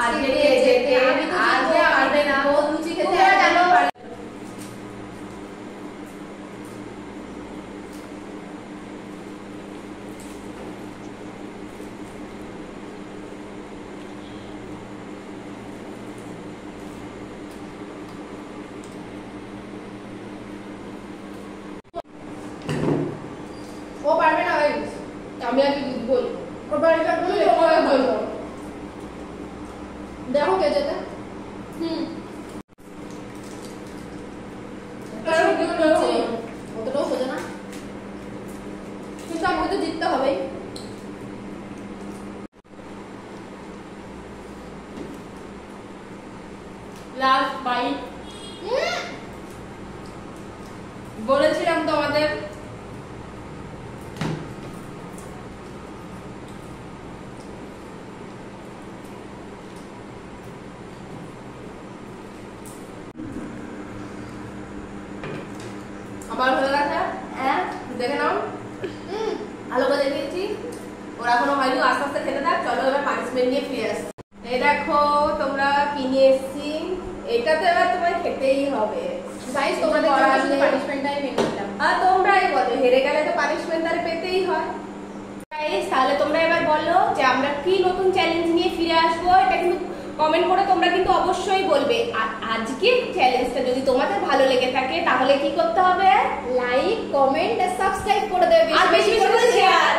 আজকে যেতে আমি তো আজকে পারবে না ও লুচি খেতে জানো ও পারবে না ভাই আমি আগে বল ও পারবে না তুমি তোমাকে বলবো দেখো কে যেতে অতটাও সোজা না কিন্তু আমাকে তো জিততে হবেই লাস্ট বাইট বলেছিলাম তোমাদের আমার হয়ে গেছে হ্যাঁ দেখে নাও ভালো করে দেখিয়েছি ওরা এখনো হয়নি আস্তে আস্তে খেতে থাক চলো এবার পানিশমেন্ট নিয়ে ফিরে আসছি এই দেখো তোমরা কি নিয়ে এসছি এটা তো এবার তোমায় খেতেই হবে গাইস তোমাদের শুধু পানিশমেন্টটাই মেনে নিলাম আর তোমরাই বলো হেরে গেলে তো পানিশমেন্ট তার পেতেই হয় গাইস তাহলে তোমরা এবার বলো যে আমরা কি নতুন চ্যালেঞ্জ নিয়ে ফিরে আসবো এটা কিন্তু কমেন্ট করে তোমরা কিন্তু অবশ্যই বলবে আর আজকের চ্যালেঞ্জটা যদি তোমাদের ভালো লেগে থাকে তাহলে কি করতে হবে লাইক কমেন্ট আর সাবস্ক্রাইব করে দেবে আর বেশি বেশি করে শেয়ার